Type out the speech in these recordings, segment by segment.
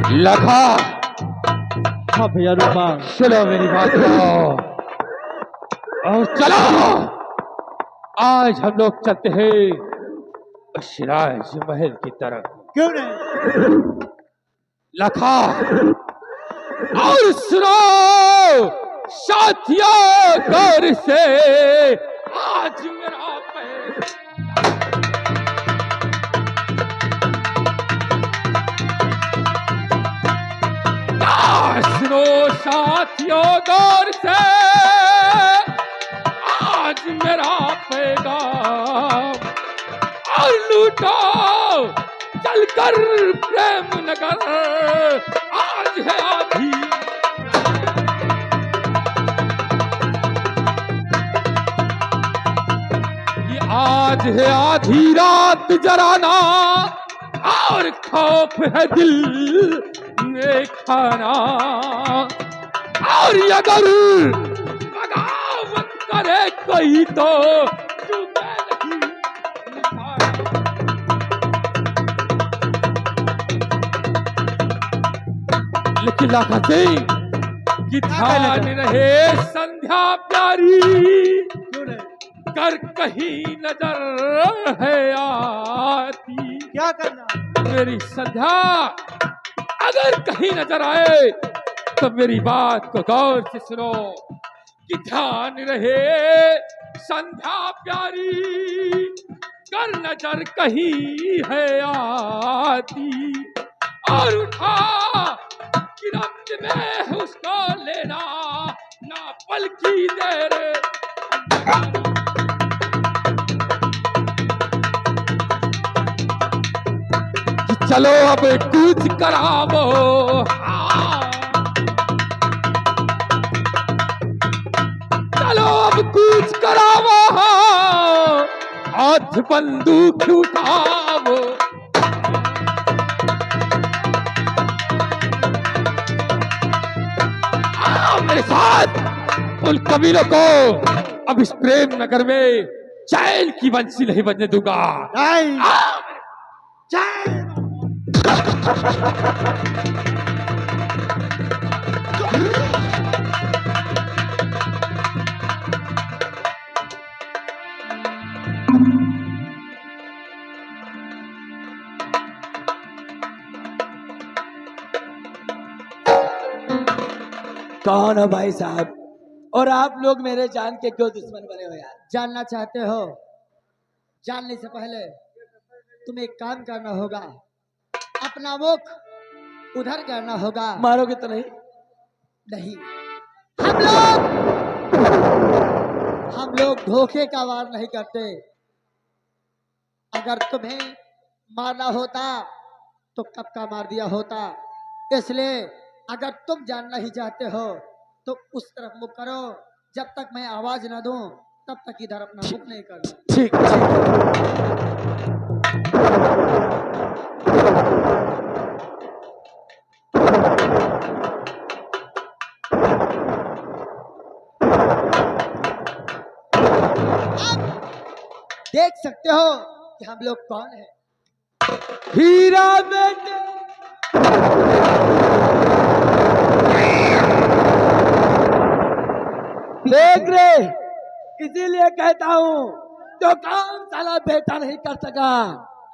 लखा, हाँ भैया रूपा। सुनो मेरी बात को और चलो। आज हम लोग चलते हैं सिराज महल की तरफ। क्यों नहीं? लखा और सुनो साथियों गौर से, आज मेरा पैर सुनो साथियों गौर से, आज मेरा पैगाम और लूटो चलकर प्रेम नगर। आज है आधी, ये आज है आधी रात जराना और खौफ है दिल में खाना। और अगर बगावत करे कोई तो चूके नहीं निशाना। लेकिन लाखा सिंह की ध्यान रहे संध्या प्यारी, क्यों नहीं? कर कहीं नजर है आती। क्या करना? मेरी संध्या अगर कहीं नजर आए तो मेरी बात को गौर से सुनो कि ध्यान रहे संध्या प्यारी, कर नजर कहीं है आती। और उठा गिरफ्त में उसको लेना, ना पल की देर। चलो अब कूच करावो, चलो अब कूच करावो, हाथ बंदूक उठावो। मेरे साथ उन कबीलों को अब इस प्रेम नगर में चैन की बंसी नहीं बजने दूंगा। नहीं। चैन। कौन हो भाई साहब, और आप लोग मेरे जान के क्यों दुश्मन बने हो यार? जानना चाहते हो? जानने से पहले तुम्हें एक काम करना होगा, अपना मुख उधर करना होगा। मारोगे तो नहीं? नहीं, हम लोग धोखे का वार नहीं करते। अगर तुम्हें मारना होता तो कब का मार दिया होता। इसलिए अगर तुम जानना ही चाहते हो तो उस तरफ मुख करो, जब तक मैं आवाज ना दूं तब तक इधर अपना मुख नहीं करना। ठीक देख सकते हो कि हम लोग कौन हैं। हीरा बेटे, देख रे, इसीलिए कहता हूँ जो काम साला बेटा नहीं कर सका,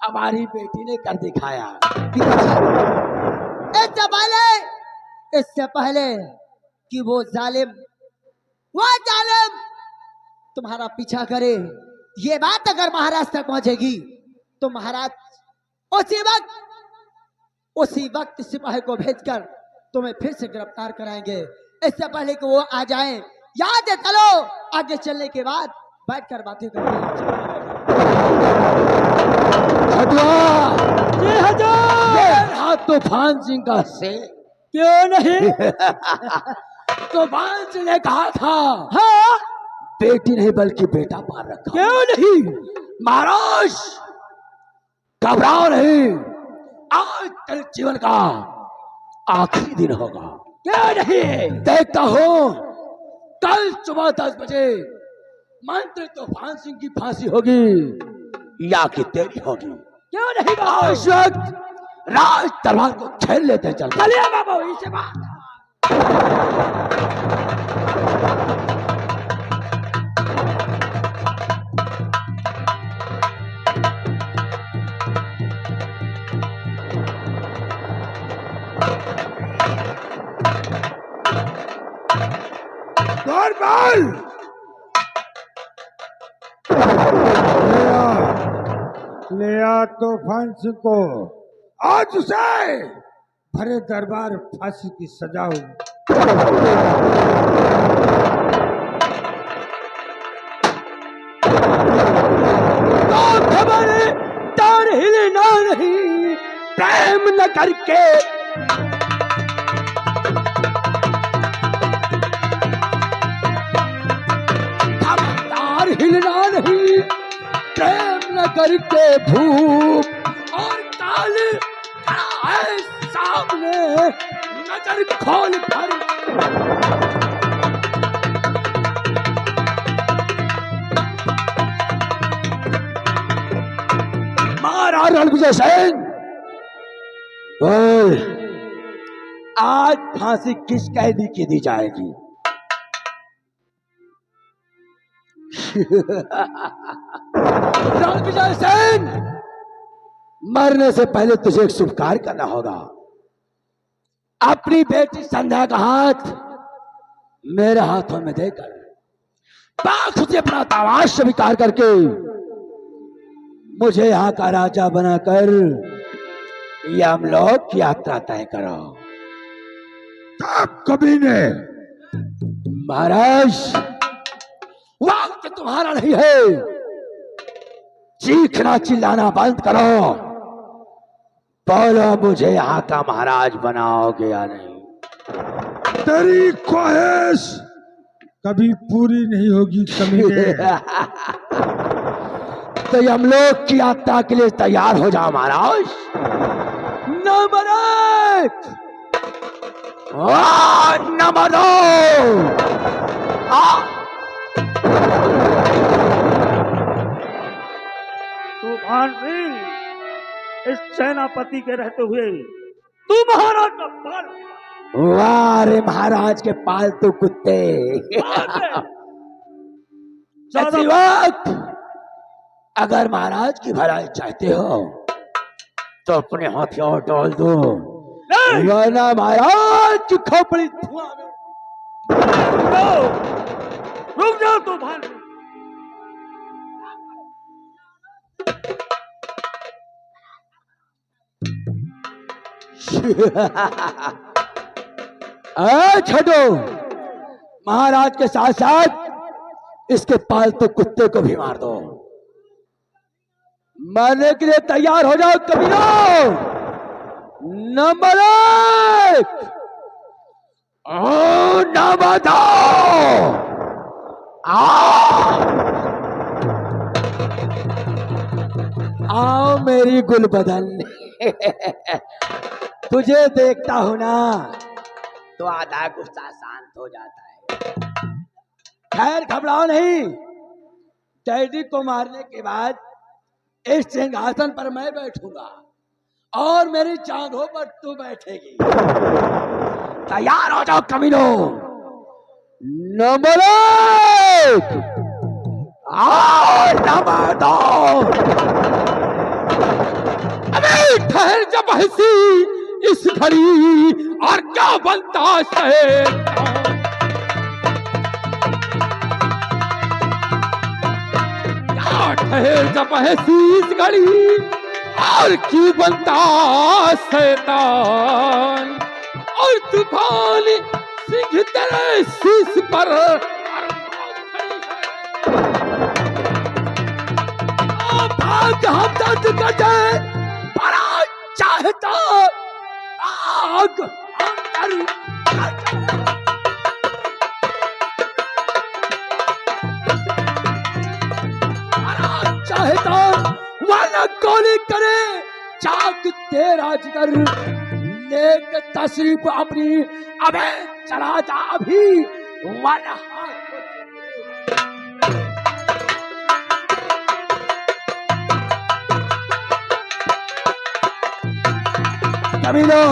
हमारी बेटी ने कर दिखाया। इससे पहले कि वो जालिम तुम्हारा पीछा करे, ये बात अगर महाराज तक पहुंचेगी तो महाराज उसी वक्त सिपाही को भेजकर तुम्हें फिर से गिरफ्तार कराएंगे। इससे पहले कि वो आ जाएं, याद है, चलो आगे चलने के बाद बैठकर बातें करेंगे। तूफान सिंह का से क्यों नहीं? तूफान सिंह ने कहा था, हाँ बेटी नहीं बल्कि बेटा पार रखा। क्यों नहीं? महाराज घबराओ नहीं, आज तेरे जीवन का आखिरी दिन होगा। क्यों नहीं? देखता हूँ कल सुबह 10 बजे मंत्री तूफान सिंह की फांसी होगी या कि तेरी होगी। क्यों नहीं? उस वक्त राज तलवार को खेल लेते हैं। चलिए बाबू इसे बात। ले आ तूफान सिंह को, आज उसे भरे दरबार फांसी की सजा होगी। तार हिलना नहीं प्रेम न करके, तार हिलना नहीं प्रेम न करके, धूप और काल खड़ा है सामने, नजर खोल कर मारा रणविजय सेन। बोल, आज फांसी किस कैदी की दी जाएगी? रणविजय सेन, मरने से पहले तुझे एक शुभ कार्य करना होगा। अपनी बेटी संध्या का हाथ मेरे हाथों में देकर पाख से अपना तावाज स्वीकार करके मुझे यहाँ का राजा बनाकर यमलोक की यात्रा तय करो। कभी ने महाराज, वक्त तुम्हारा नहीं है। चीखना चिल्लाना बंद करो। बोलो, मुझे यहाँ का महाराज बनाओगे या नहीं? तेरी ख्वाहिश कभी पूरी नहीं होगी कमीने। तो यमलोक की यात्रा के लिए तैयार हो जाओ महाराज। Number 1, number 2। तूफान सिंह, इस सेनापति के रहते हुए तू महाराज का पाल। वाह रे महाराज के पालतू कुत्ते। ऐसी वक्त अगर महाराज की भलाई चाहते हो तो अपने हथियार डाल दो, वरना महाराज की खोपड़ी धुआं में। रुक जाओ तूफान सिंह। छोटो, महाराज के साथ साथ इसके पालतू कुत्ते को भी मार दो। मरने के लिए तैयार हो जाओ कमीनों। नंबर 1 और नंबर 2। आओ मेरी गुलबदन। तुझे देखता हूं ना तो आधा गुस्सा शांत हो जाता है। खैर घबराओ नहीं, डैडी को मारने के बाद इस सिंहासन पर मैं बैठूंगा और मेरी जांघों पर तू बैठेगी। तैयार हो जाओ कमीनों। नंबर 1 और नंबर 2। अबे ठहर जा बहसी, इस घड़ी और क्या बनता है? ठहर जा बहसी, इस घड़ी और क्यों बनता शैतान? और तूफान सिंह तेरे शीश पर भाग हम दर्द करते बड़ा चाहे तो आग अंदर चाहे तो वरना गोली करे। चाक तेरा जिगर लेके तशरीफ अपनी अबे चला जा अभी, वरना कमीनो,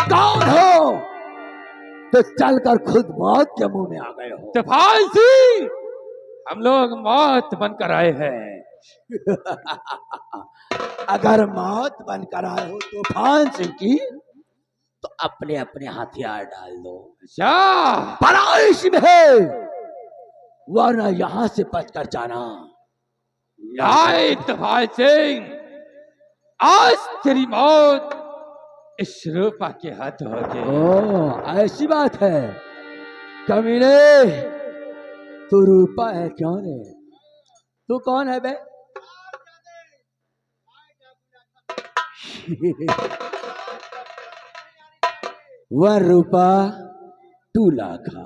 कौन हो? तो चलकर खुद मौत के मुंह में आ गए हो। तूफान सिंह, हम लोग मौत बनकर आए हैं। अगर मौत बनकर आए हो तूफान सिंह की, तो अपने अपने हथियार डाल दो। क्या? पलाश में, वरना यहां से बचकर जाना। नहीं तूफान सिंह, आज तेरी मौत इस रूपा के हाथ होगी। ओ, ऐसी बात है। कमीने, तू रूपा है क्यों रे? तू कौन है बे? वह रूपा तू लाखा।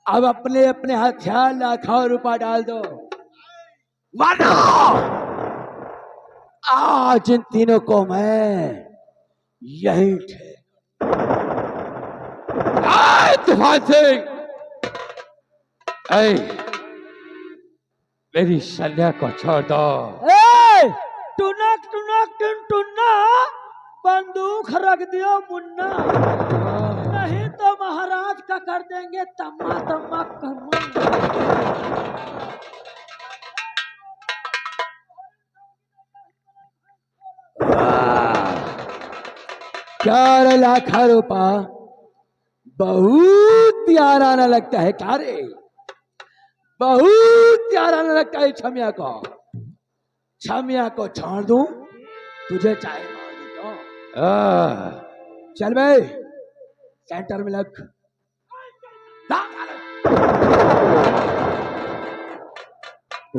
अब अपने अपने हथियार लाखा और रूपा डाल दो, वरना आज इन तीनों को मैं यही ठे। तूफान सिंह, ऐ, मेरी शल्या को छोड़ दो। टुनक टुनक टुन टुन्ना, बंदूक रख दियो मुन्ना, नहीं तो महाराज का कर देंगे तम्मा तम्मा कम्मा। क्या रे लाखा रूपा, बहुत प्यारा न लगता है क्या रे? बहुत प्यारा न लगता है छमिया को। छमिया को छोड़ दूं, तुझे चाहे मार दूं तो। चल भाई, सेंटर में लग।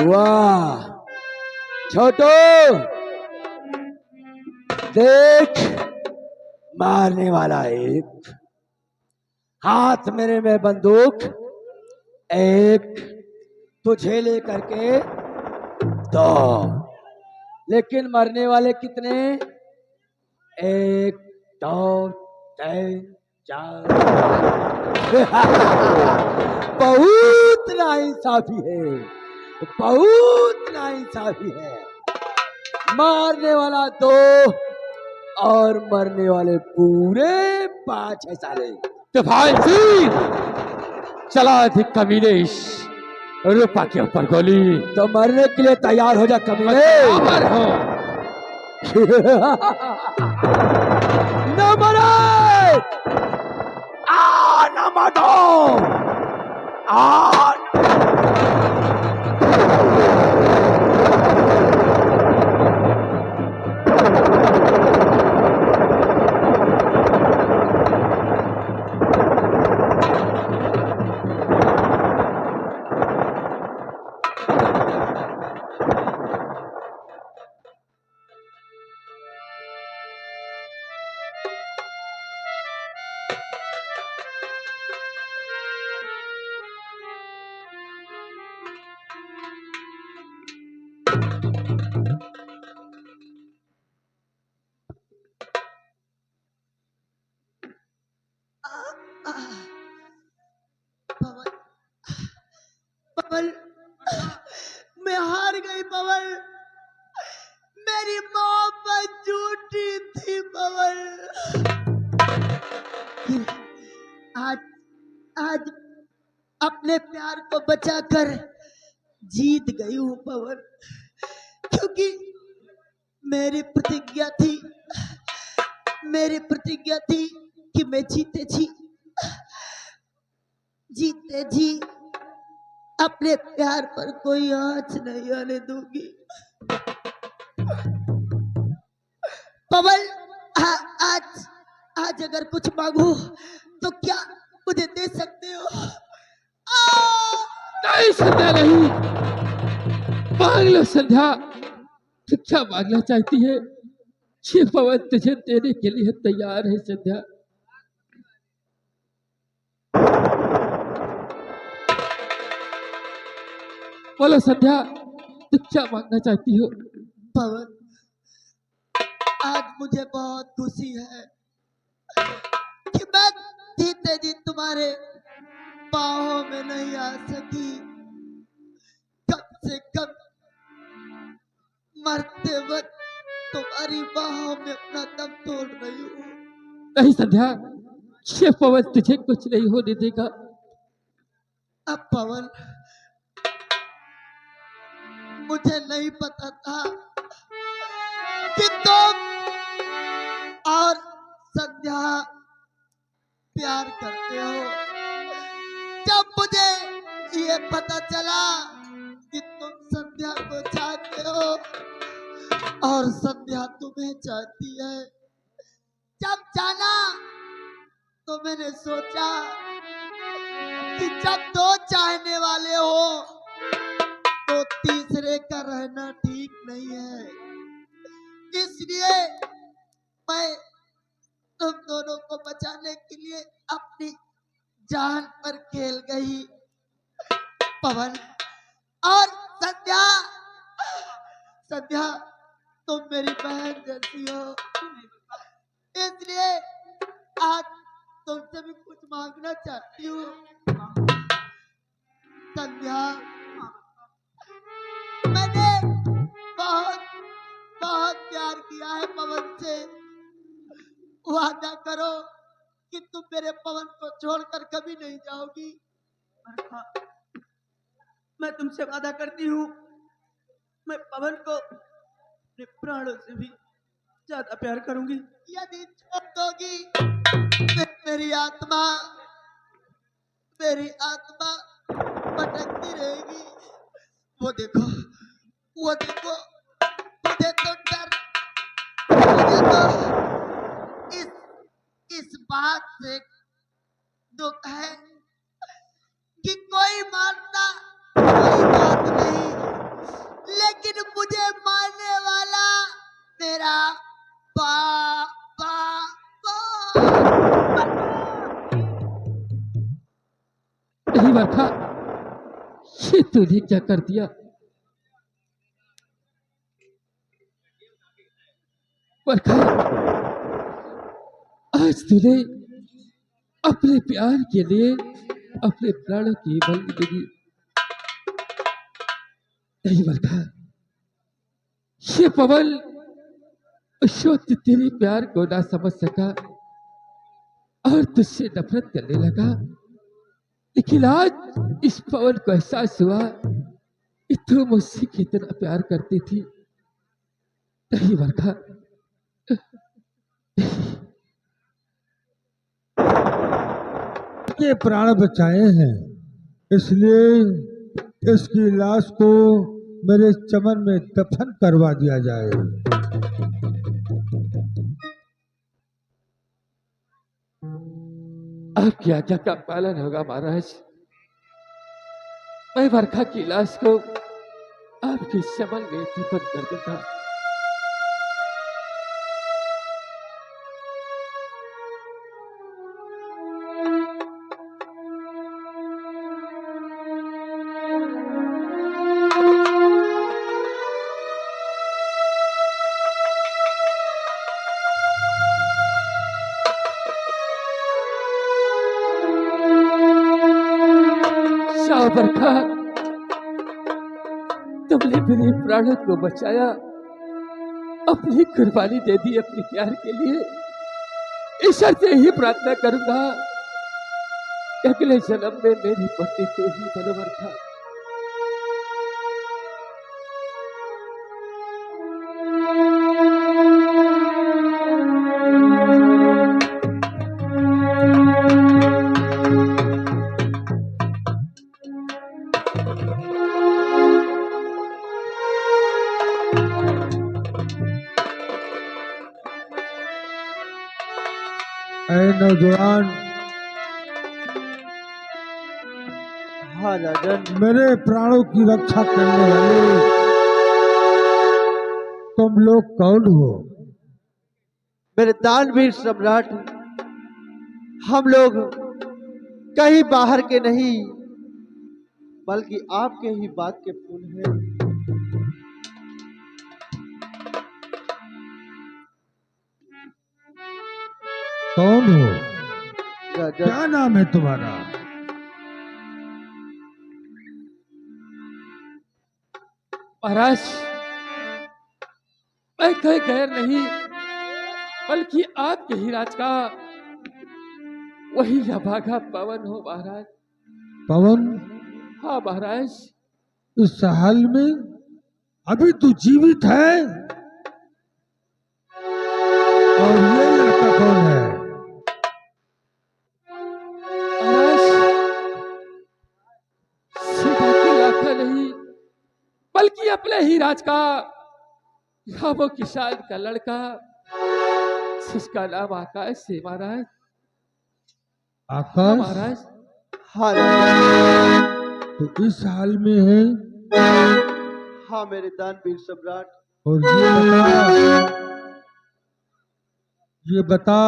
वाह छोटू, देख, मारने वाला एक, हाथ मेरे में बंदूक एक, तुझे लेकर के दो, लेकिन मरने वाले कितने? एक, दो, तीन, चार। बहुत नाइंसाफी है, बहुत नाइंसाफी है। मारने वाला दो और मरने वाले पूरे 5 है साले। तूफान सिंह, चला थी कमीने इस रूपा के ऊपर गोली। तो मरने के लिए तैयार हो जा कमीने। तैयार हो। न मरे, न मरो, पवन, पवन, मैं हार गई पवन। मेरी मोहब्बत झूठी थी पवन। आज आज अपने प्यार को बचाकर जीत गई हूँ पवन, क्योंकि मेरी प्रतिज्ञा थी कि मैं जीते जी अपने प्यार पर कोई आँच नहीं आने दूंगी। पवन, आज अगर कुछ मांगू तो क्या मुझे दे सकते हो? नहीं संध्या, नहीं मांग लो संध्या। तू क्या मांगना चाहती है? ये पवन तुझे देने के लिए तैयार है संध्या। बोलो संध्या, तू क्या मांगना चाहती हो? पवन, आज मुझे बहुत खुशी है कि मैं जीते जी तुम्हारे पाँव में नहीं आ सकी। कम से कम मरते वक्त तुम्हारी बाहों में अपना दम तोड़ रही हूँ। नहीं संध्या, ये पवन तुझे कुछ नहीं होने देगा। अब पवन, मुझे नहीं पता था कि तुम और संध्या प्यार करते हो। जब मुझे ये पता चला कि तुम संध्या को चाहते हो और संध्या तुम्हें चाहती है, जब जाना तो मैंने सोचा कि जब दो चाहने वाले हो तो तीसरे का रहना ठीक नहीं है। इसलिए मैं तुम दोनों को बचाने के लिए अपनी जान पर खेल गई। पवन और संध्या, संध्या तुम मेरी बहन जैसी हो, इसलिए आज तुमसे भी कुछ मांगना चाहती हूँ। संध्या, मैंने बहुत बहुत प्यार किया है पवन से। वादा करो कि तुम मेरे पवन को छोड़कर कभी नहीं जाओगी। मैं तुमसे वादा करती हूँ, मैं पवन को अपने प्राणों से भी ज्यादा प्यार करूंगी। यदि छोड़ दोगी तो मेरी आत्मा भटकती रहेगी। वो देखो, वो देखो, मुझे तो डर, मुझे तो इस बात से दुख है कि कोई मारता कोई बात नहीं, लेकिन मुझे मारने वाला मेरा बाबा। नहीं बरखा, ये तूने क्या कर दिया? बरखा, आज तूने अपने प्यार के लिए अपने प्राणों की बलि दे दी। नहीं बरखा, ये पवन अशोक तेरे प्यार को ना समझ सका और तुझसे नफरत करने लगा। लेकिन आज इस पवन को एहसास हुआ कि तू मुझसे कितना प्यार करती थी। नहीं बरखा, के प्राण बचाए हैं, इसलिए इसकी लाश को मेरे चमन में दफन करवा दिया जाए। आपकी आज्ञा का पालन होगा महाराज। मैं बरखा की लाश को आपके चमन में दफन कर दूंगा। बरखा, तुमने मेरे प्राणों को बचाया, अपनी कुर्बानी दे दी अपने प्यार के लिए। ईश्वर से ही प्रार्थना करूंगा कि अगले जन्म में मेरी पत्नी तो ही बनो बरखा। ऐ नौजवान, हाँ राजन, मेरे प्राणों की रक्षा करने वाले तुम लोग कौन हो? मेरे दानवीर सम्राट, हम लोग कहीं बाहर के नहीं बल्कि आपके ही बात के फूल हैं। कौन हो? राजन, क्या नाम है तुम्हारा? महाराज, मैं मैं कहीं गैर नहीं, बल्कि आपके ही राज का वही अभागा पवन हो महाराज। पवन, हाँ महाराज। इस हाल में अभी तू जीवित है? और ये लड़का कौन है? महाराज, सीता की लाखा नहीं, बल्कि अपने ही राज का रामो किसान का लड़का, जिसका नाम आकाश है महाराज। हाँ आकाश? महाराज। हाँ तो इस हाल में है? हाँ मेरे दानवीर सम्राट। और ये बता,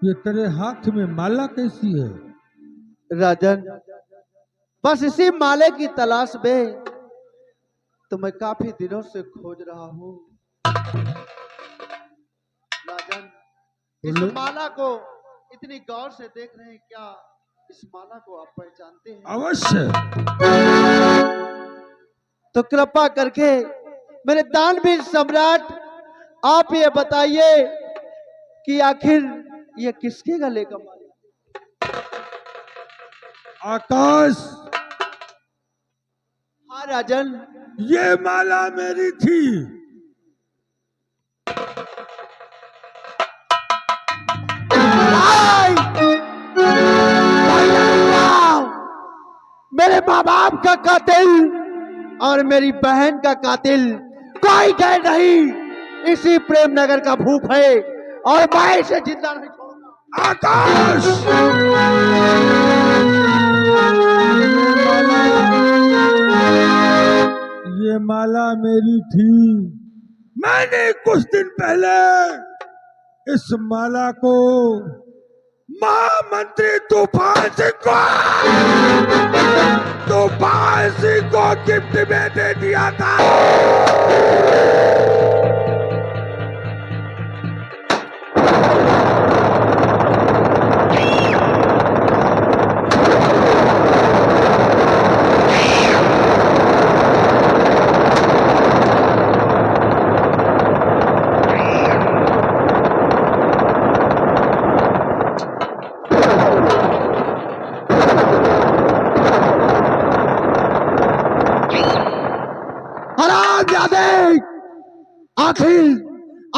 ये तेरे हाथ में माला कैसी है? राजन, बस इसी माले की तलाश में तो मैं काफी दिनों से खोज रहा हूँ। राजन, इस बोलो। माला को इतनी गौर से देख रहे हैं, क्या इस माला को आप पहचानते हैं? अवश्य। तो कृपा करके मेरे दानवीर सम्राट, आप ये बताइए कि आखिर ये किसके गले का माला? आकाश, हाँ राजन। ये माला मेरी थी। मेरे माँ बाप का कातिल और मेरी बहन का कातिल कोई गैर नहीं, इसी प्रेम नगर का भूप है और मैं इसे जिंदा नहीं छोड़ूंगा। आकाश, ये माला मेरी थी। मैंने कुछ दिन पहले इस माला को महामंत्री तूफान सिंह को गिफ्ट में दे दिया था।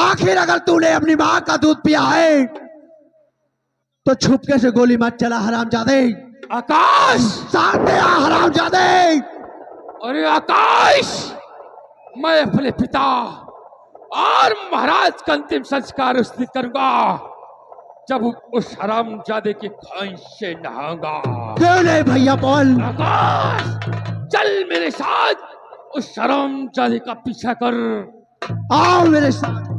आखिर अगर तूने अपनी माँ का दूध पिया है तो छुपके से गोली मत चला हरामजादे। आकाश, सामने आ हरामजादे। अरे आकाश, मैं अपने पिता और महाराज का अंतिम संस्कार उस दिन करूंगा जब उस हरामजादे की खाई से नहाऊंगा। क्यों नहीं भैया बोल। आकाश, चल मेरे साथ उस हरामजादे का पीछा कर। आओ मेरे साथ।